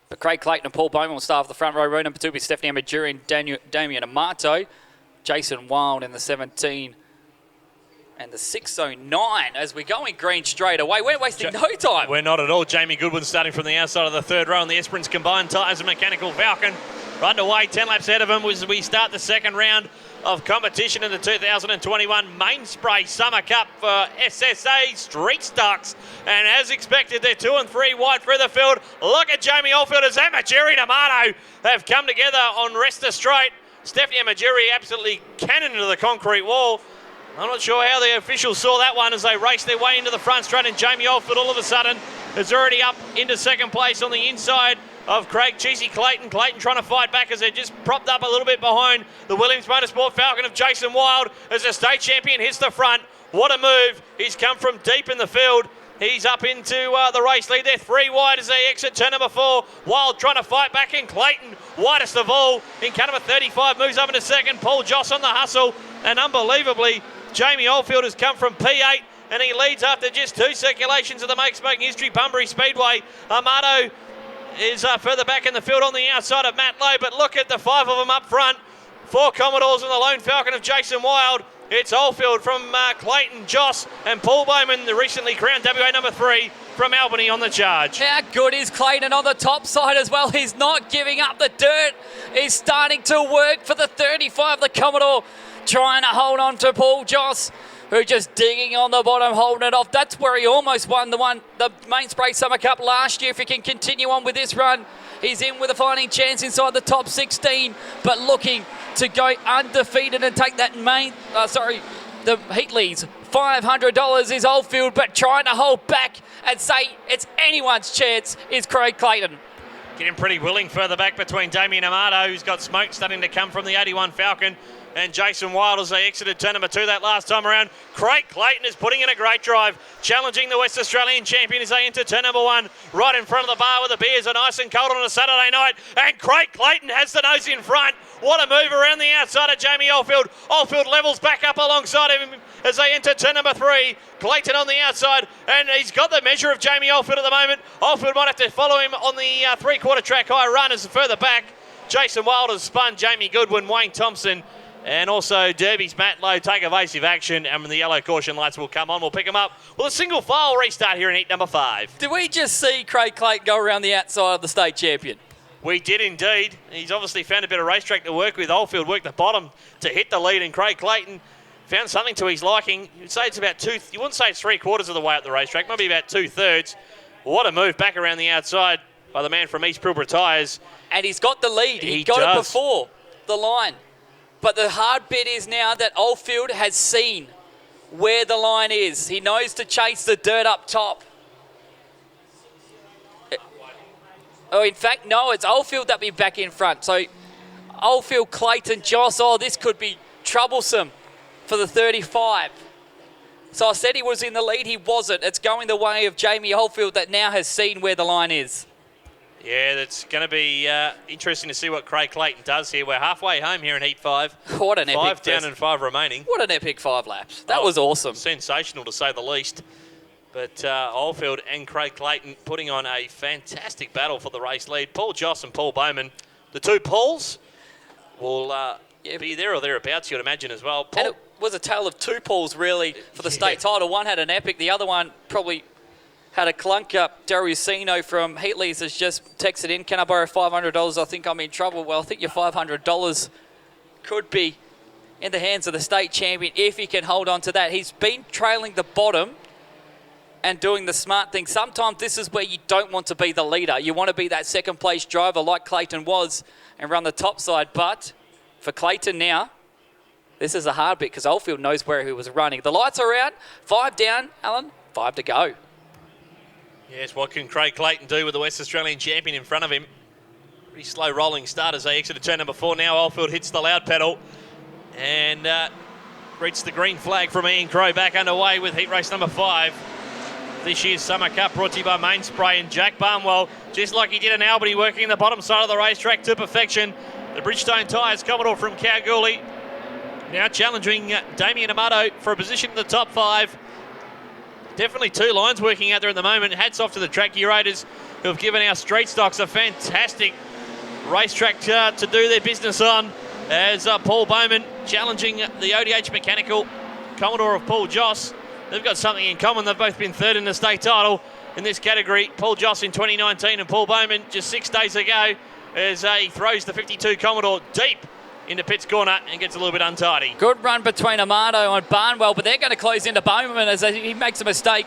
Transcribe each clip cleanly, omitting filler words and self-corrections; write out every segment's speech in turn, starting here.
But Craig Clayton and Paul Bowman will start off the front row. Row number 2 with Stephanie Amajuri and Damien Amato. Jason Wild in the 17 and the 609 as we go in green straight away. We're wasting no time. We're not at all. Jamie Goodwin starting from the outside of the third row, and the Esperance combined tyres and Mechanical Falcon underway 10 laps ahead of him as we start the second round of competition in the 2021 Mainspray Summer Cup for SSA Street Stocks. And as expected, they're 2 and 3 wide through the field. Look at Jamie Oldfield as Amajuri and Amato have come together on Resta Straight. Stephanie Amajuri absolutely cannon into the concrete wall. I'm not sure how the officials saw that one as they raced their way into the front straight, and Jamie Oldfield all of a sudden is already up into second place on the inside of Craig Cheesy Clayton. Clayton trying to fight back as they're just propped up a little bit behind the Williams Motorsport Falcon of Jason Wild as the state champion hits the front. What a move. He's come from deep in the field. He's up into the race lead. They're 3 wide as they exit turn number 4. Wild trying to fight back in. Clayton, widest of all, in car number 35, moves up into second. Paul Joss on the hustle, and unbelievably, Jamie Oldfield has come from P8, and he leads after just 2 circulations of the make-smoking history Bunbury Speedway. Amato is further back in the field on the outside of Matt Lowe, but look at the 5 of them up front. 4 Commodores and the lone Falcon of Jason Wild. It's Oldfield from Clayton, Joss and Paul Bowman, the recently crowned WA number 3 from Albany on the charge. How good is Clayton on the top side as well? He's not giving up the dirt. He's starting to work for the 35, the Commodore, trying to hold on to Paul Joss, who just digging on the bottom, holding it off. That's where he almost won the Mainspray Summer Cup last year. If he can continue on with this run, he's in with a fighting chance inside the top 16, but looking to go undefeated and take that the Heatley's $500 is Oldfield, but trying to hold back and say it's anyone's chance is Craig Clayton. Getting pretty willing further back between Damien Amato, who's got smoke starting to come from the 81 Falcon, and Jason Wild as they exited turn number 2 that last time around. Craig Clayton is putting in a great drive, challenging the West Australian champion as they enter turn number 1, right in front of the bar where the beers are nice and cold on a Saturday night, and Craig Clayton has the nose in front. What a move around the outside of Jamie Oldfield. Oldfield levels back up alongside him as they enter turn number 3. Clayton on the outside, and he's got the measure of Jamie Oldfield at the moment. Oldfield might have to follow him on the 3/4 track high run as further back. Jason Wild has spun. Jamie Goodwin, Wayne Thompson, and also Derby's Matt Lowe take evasive action, and when the yellow caution lights will come on, we'll pick them up. Well, a single file restart here in heat number 5. Did we just see Craig Clayton go around the outside of the state champion? We did indeed. He's obviously found a bit of racetrack to work with. Oldfield worked the bottom to hit the lead, and Craig Clayton found something to his liking. You'd say it's about you wouldn't say it's 3/4 of the way up the racetrack, maybe about 2/3. What a move back around the outside by the man from East Pilbara Tyres. And he's got the lead. He got it before the line. But the hard bit is now that Oldfield has seen where the line is. He knows to chase the dirt up top. Oh, in fact, no, it's Oldfield that be back in front. So Oldfield, Clayton, Joss, this could be troublesome for the 35. So I said he was in the lead. He wasn't. It's going the way of Jamie Oldfield that now has seen where the line is. Yeah, that's going to be interesting to see what Craig Clayton does here. We're halfway home here in Heat 5. What an epic 5 down and 5 remaining. What an epic 5 laps. That was awesome. Sensational to say the least. But Oldfield and Craig Clayton putting on a fantastic battle for the race lead. Paul Joss and Paul Bowman, the 2 Pauls, will be there or thereabouts, you'd imagine, as well. And it was a tale of 2 Pauls, really, for the state title. One had an epic. The other one probably had a clunker. Darusino from Heatley's has just texted in, can I borrow $500? I think I'm in trouble. Well, I think your $500 could be in the hands of the state champion if he can hold on to that. He's been trailing the bottom and doing the smart thing. Sometimes this is where you don't want to be the leader. You want to be that second place driver like Clayton was and run the top side. But for Clayton now, this is a hard bit because Oldfield knows where he was running. The lights are out. 5 down, Alan. 5 to go. Yes, what can Craig Clayton do with the West Australian champion in front of him? Pretty slow rolling start as they exit turn number 4. Now Oldfield hits the loud pedal and reaches the green flag from Ian Crowe back underway with heat race number 5. This year's Summer Cup brought to you by Mainspray and Jack Barnwell. Just like he did in Albany, working in the bottom side of the racetrack to perfection. The Bridgestone Tyres Commodore from Kalgoorlie now challenging Damien Amato for a position in the top 5. definitely two lines working out there at the moment. Hats off to the track curators who have given our street stocks a fantastic racetrack to do their business on, as Paul Bowman challenging the ODH Mechanical Commodore of Paul Joss. They've got something in common. They've both been third in the state title in this category. Paul Joss in 2019 and Paul Bowman just 6 days ago, as he throws the 52 Commodore deep into Pitt's corner and gets a little bit untidy. Good run between Amato and Barnwell, but they're going to close into Bowman as he makes a mistake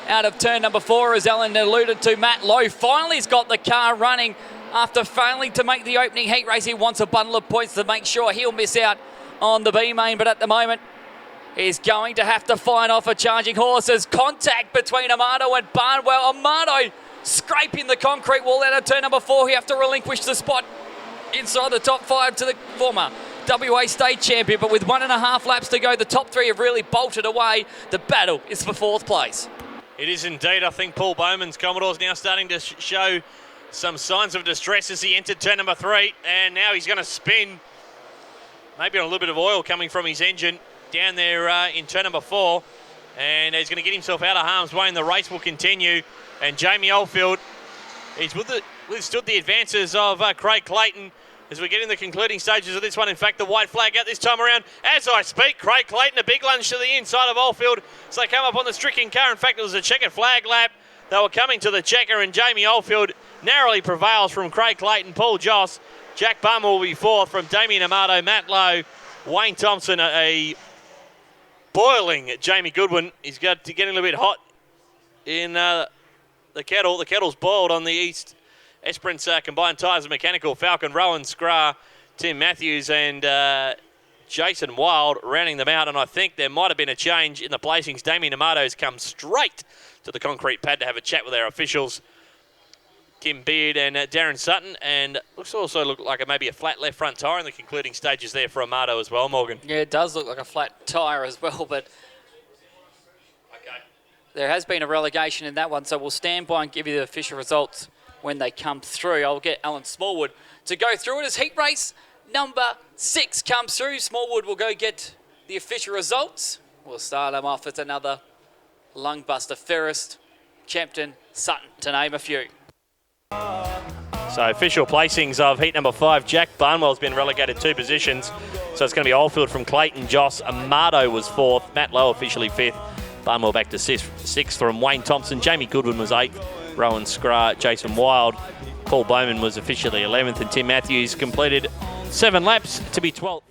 out of turn number 4, as Ellen alluded to. Matt Lowe finally has got the car running after failing to make the opening heat race. He wants a bundle of points to make sure he'll miss out on the B main, but at the moment he's going to have to fight off a charging horse. As contact between Amato and Barnwell. Amato scraping the concrete wall out of turn number 4. He have to relinquish the spot inside the top 5 to the former WA state champion, but with 1.5 laps to go, the top 3 have really bolted away. The battle is for 4th place. It is indeed. I think Paul Bowman's Commodore's now starting to show some signs of distress as he entered turn number 3, and now he's going to spin, maybe on a little bit of oil coming from his engine down there in turn number 4, and he's going to get himself out of harm's way, and the race will continue. And Jamie Oldfield, he's withstood the advances of Craig Clayton as we get in the concluding stages of this one. In fact, the white flag out this time around. As I speak, Craig Clayton, a big lunge to the inside of Oldfield as they come up on the stricken car. In fact, it was a checkered flag lap. They were coming to the checker, and Jamie Oldfield narrowly prevails from Craig Clayton, Paul Joss. Jack Bummer will be 4th from Damien Amato, Matt Lowe, Wayne Thompson, a boiling Jamie Goodwin. He's got to get a little bit hot in the kettle. The kettle's boiled on the East Esperance Combined Tyres and Mechanical. Falcon, Rowan Scrah, Tim Matthews and Jason Wild rounding them out. And I think there might have been a change in the placings. Damien Amato's come straight to the concrete pad to have a chat with our officials, Kim Beard and Darren Sutton. And looks like maybe a flat left front tyre in the concluding stages there for Amato as well, Morgan. Yeah, it does look like a flat tyre as well, but there has been a relegation in that one, so we'll stand by and give you the official results when they come through. I'll get Alan Smallwood to go through it as heat race number 6 comes through. Smallwood will go get the official results. We'll start them off with another Lungbuster Ferris, Champton, Sutton, to name a few. So official placings of heat number 5. Jack Barnwell's been relegated 2 positions. So it's going to be Oldfield from Clayton, Joss. Amato was 4th. Matt Lowe officially 5th. Barnwell back to 6th from Wayne Thompson. Jamie Goodwin was 8th. Rowan Scrah, Jason Wild. Paul Bowman was officially 11th. And Tim Matthews completed 7 laps to be 12th.